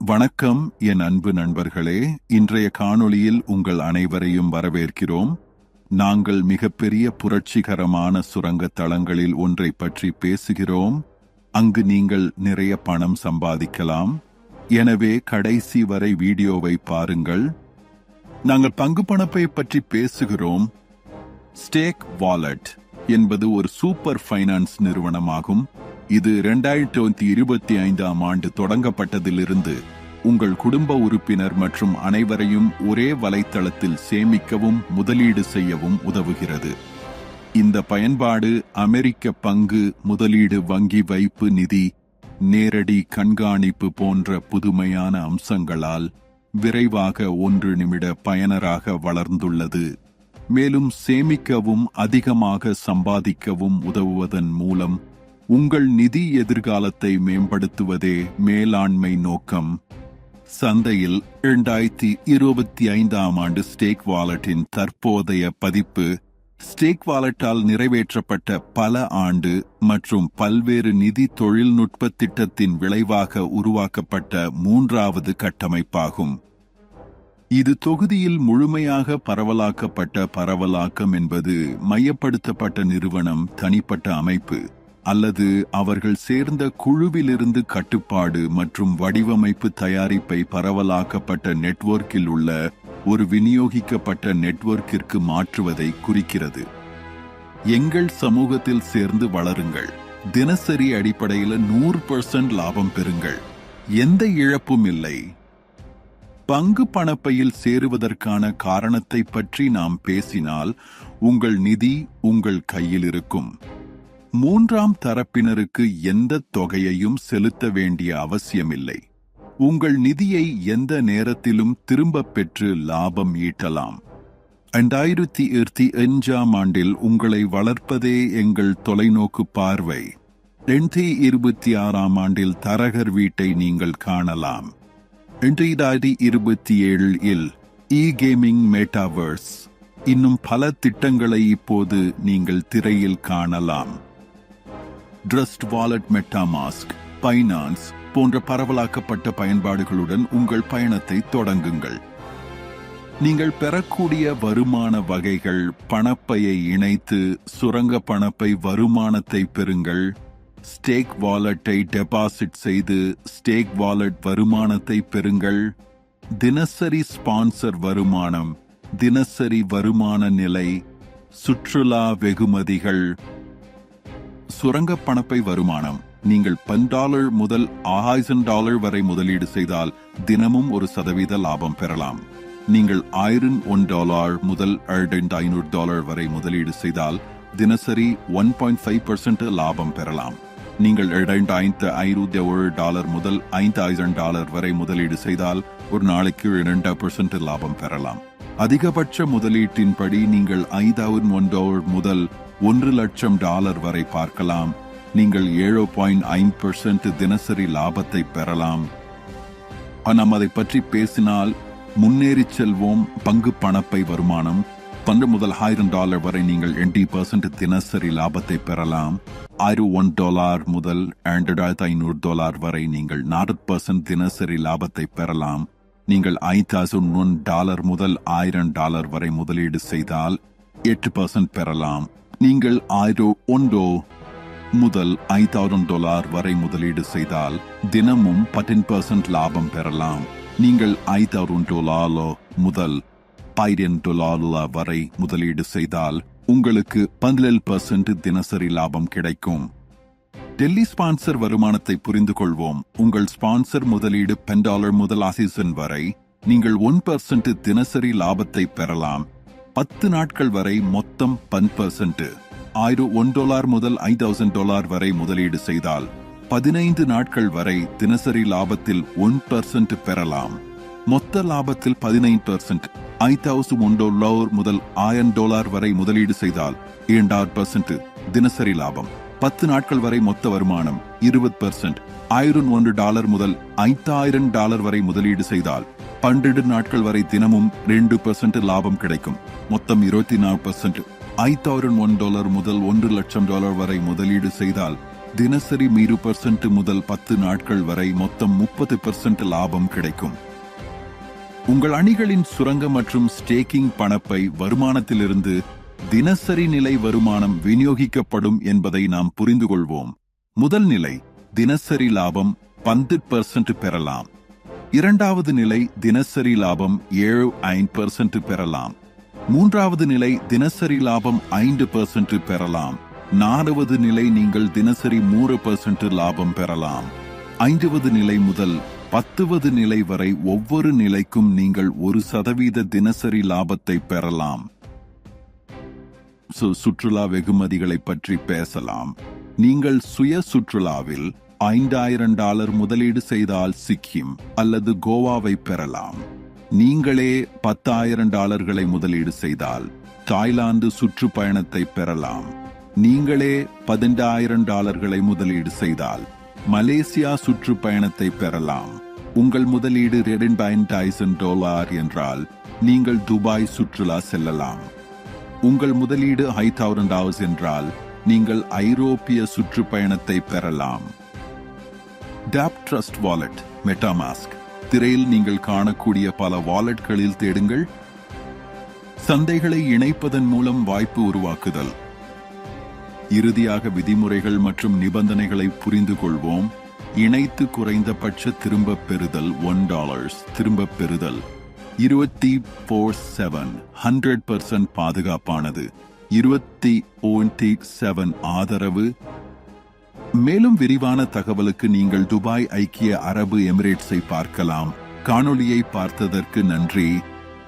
வணக்கம் என் அன்பு நண்பர்களே. இன்றைய காணொளியில் உங்கள் அனைவரையும் வரவேற்கிறோம். நாங்கள் மிகப்பெரிய புரட்சிகரமான சுரங்க தளங்களில் ஒன்றை பற்றி பேசுகிறோம். அங்கு நீங்கள் நிறைய பணம் சம்பாதிக்கலாம். எனவே கடைசி வரை வீடியோவை பாருங்கள். நாங்கள் பங்கு பணப்பை பற்றி பேசுகிறோம். ஸ்டேக் வாலெட் என்பது ஒரு சூப்பர் ஃபைனான்ஸ் நிறுவனமாகும். இது 2025ஆம் ஆண்டு தொடங்கப்பட்டதிலிருந்து உங்கள் குடும்ப உறுப்பினர் மற்றும் அனைவரையும் ஒரே வலைத்தளத்தில் சேமிக்கவும் முதலீடு செய்யவும் உதவுகிறது. இந்த பயன்பாடு அமெரிக்க பங்கு முதலீடு, வங்கி வைப்பு நிதி, நேரடி கண்காணிப்பு போன்ற புதுமையான அம்சங்களால் விரைவாக 1 நிமிட பயனராக வளர்ந்துள்ளது. மேலும் சேமிக்கவும் அதிகமாக சம்பாதிக்கவும் உதவுவதன் மூலம் உங்கள் நிதி எதிர்காலத்தை மேம்படுத்துவதே மேலாண்மை நோக்கம். சந்தையில் 2025ஆம் ஆண்டு ஸ்டேக் வாலெட்டின் தற்போதைய பதிப்பு ஸ்டேக் வாலெட்டால் நிறைவேற்றப்பட்ட பல ஆண்டு மற்றும் பல்வேறு நிதி தொழில்நுட்ப திட்டத்தின் விளைவாக உருவாக்கப்பட்ட 3வது கட்டமைப்பாகும். இது தொகுதியில் முழுமையாக பரவலாக்கப்பட்ட பரவலாக்கம் என்பது மையப்படுத்தப்பட்ட நிறுவனம், தனிப்பட்ட அமைப்பு அல்லது அவர்கள் சேர்ந்த குழுவிலிருந்து கட்டுப்பாடு மற்றும் வடிவமைப்பு தயாரிப்பை பரவலாக்கப்பட்ட நெட்வொர்க்கில் உள்ள ஒரு விநியோகிக்கப்பட்ட நெட்வொர்க்கிற்கு மாற்றுவதை குறிக்கிறது. எங்கள் சமூகத்தில் சேர்ந்து வளருங்கள். தினசரி அடிப்படையில் 100% லாபம் பெறுங்கள். எந்த இழப்பும் இல்லை. பங்கு பணப்பையில் சேருவதற்கான காரணத்தை பற்றி நாம் பேசினால், உங்கள் நிதி உங்கள் கையில் இருக்கும். 3ஆம் தரப்பினருக்கு எந்த தொகையையும் செலுத்த வேண்டிய அவசியமில்லை. உங்கள் நிதியை எந்த நேரத்திலும் திரும்பப் பெற்று லாபம் ஈட்டலாம். 2025ஆம் ஆண்டில் உங்களை வளர்ப்பதே எங்கள் தொலைநோக்கு பார்வை. 2026ஆம் ஆண்டில் தரகர் வீட்டை நீங்கள் காணலாம். 2027இல் இ-கேமிங், மெட்டாவர்ஸ், இன்னும் பல திட்டங்களை இப்போது நீங்கள் திரையில் காணலாம். ட்ரஸ்ட் வாலெட், மெட்டாமாஸ்க், பைனான்ஸ் போன்ற பரவலாக்கப்பட்ட பயன்பாடுகளுடன் உங்கள் பயணத்தை தொடங்குங்கள். நீங்கள் பெறக்கூடிய வருமான வகைகள்: பணப்பையை இணைத்து சுரங்க பணப்பை வருமானத்தை பெறுங்கள். ஸ்டேக் வாலெட்டை டெபாசிட் செய்து ஸ்டேக் வாலெட் வருமானத்தை பெறுங்கள். தினசரி ஸ்பான்சர் வருமானம், தினசரி வருமான நிலை, சுற்றுலா வெகுமதிகள். சுரங்க பணப்பை வருமானம்: நீங்கள் $10 முதல் $1000 வரை முதலீடு செய்தால் தினமும் 1% லாபம் பெறலாம். நீங்கள் $1001 முதல் $1500 வரை முதலீடு செய்தால் தினசரி 1.5% லாபம் பெறலாம். நீங்கள் $2500 முதல் $5000 வரை முதலீடு செய்தால் ஒரு நாளைக்கு 2% லாபம் பெறலாம். அதிகபட்ச முதலீட்டின்படி நீங்கள் $5000 முதல் $1 லட்சம் வரை பார்க்கலாம். நீங்கள் 7.5% தினசரி லாபத்தை பெறலாம். நாம் அதை பற்றி பேசினால் முன்னேறி செல்வோம். பங்கு பணப்பை வருமானம்: $10 முதல் $1000 வரை நீங்கள் 80% தினசரி லாபத்தை பெறலாம். $1 முதல் $2500 வரை நீங்கள் 40% தினசரி லாபத்தை பெறலாம். நீங்கள் $5001 முதல் $1000 வரை முதலீடு செய்தால் 8% பெறலாம். நீங்கள் $1 முதல் $5000 வரை முதலீடு செய்தால் தினமும் 10% லாபம் பெறலாம். நீங்கள் $5000 முதல் $1000 வரை முதலீடு செய்தால் உங்களுக்கு 17% தினசரி லாபம் கிடைக்கும். டெல்லி ஸ்பான்சர் வருமானத்தை புரிந்து கொள்வோம். உங்கள் ஸ்பான்சர் முதலீடு $10 முதல் $1000 வரை நீங்கள் 1% தினசரி லாபத்தை பெறலாம். 10 நாட்கள் வரை மொத்தம் 10%. $1 முதல் $5000 வரை முதலீடு செய்தால் 15 நாட்கள் வரை தினசரி லாபத்தில் 1% பெறலாம். மொத்த லாபத்தில் 15%. $5001 முதல் $1000 வரை முதலீடு செய்தால் 2% தினசரி லாபம். 10 நாட்கள் வரை மொத்த வருமானம் 20%. $1001 முதல் $5000 வரை முதலீடு செய்தால் 12 நாட்கள் வரை தினமும் 2% லாபம் கிடைக்கும். மொத்தம் 24%. $5001 முதல் $1 லட்சம் வரை முதலீடு செய்தால் தினசரி 1% முதல் 10 நாட்கள் வரை மொத்தம் 30% லாபம் கிடைக்கும். உங்கள் அணிகளின் சுரங்க மற்றும் ஸ்டேக்கிங் பணப்பை வருமானத்திலிருந்து தினசரி நிலை வருமானம் விநியோகிக்கப்படும் என்பதை நாம் புரிந்து கொள்வோம். முதல் நிலை தினசரி லாபம் 10% பெறலாம். இரண்டாவது நிலை தினசரி லாபம் 7% பெறலாம். மூன்றாவது நிலை தினசரி லாபம் 5% பெறலாம். நான்காவது நிலை நீங்கள் தினசரி 3% லாபம் பெறலாம். 5வது நிலை முதல் 10வது நிலை வரை ஒவ்வொரு நிலைக்கும் நீங்கள் 1% தினசரி லாபத்தை பெறலாம். சுற்றுலா வெகுமதிகளை பற்றி பேசலாம். நீங்கள் சுய சுற்றுலாவில் $5000 முதலீடு செய்தால் சிக்கிம் அல்லது கோவாவை பெறலாம். நீங்களே $10,000 முதலீடு செய்தால் தாய்லாந்து சுற்றுப்பயணத்தை பெறலாம். நீங்களே $15,000 முதலீடு செய்தால் மலேசியா சுற்றுப்பயணத்தை பெறலாம். உங்கள் முதலீடு $2,000 என்றால் நீங்கள் துபாய் சுற்றுலா செல்லலாம். உங்கள் முதலீடு $5,000 என்றால் நீங்கள் ஐரோப்பிய சுற்றுப்பயணத்தை பெறலாம். டாப் ட்ரஸ்ட் வாலெட் மெட்டாமாஸ்க் திரையில் நீங்கள் காணக்கூடிய பல வாலெட்களில் தேடுங்கள். சந்தைகளை இணைப்பதன் மூலம் வாய்ப்பு உருவாக்குதல். இறுதியாக விதிமுறைகள் மற்றும் நிபந்தனைகளை புரிந்து கொள்வோம். இணைத்து குறைந்தபட்ச திரும்பப் பெறுதல் $1 திரும்பப் பெறுதல் 24/7 100% பாதுகாப்பானது. 24/7 ஆதரவு. மேலும் விரிவான தகவலுக்கு நீங்கள் துபாய் ஐக்கிய அரபு எமிரேட்ஸை பார்க்கலாம். காணொளியை பார்த்ததற்கு நன்றி.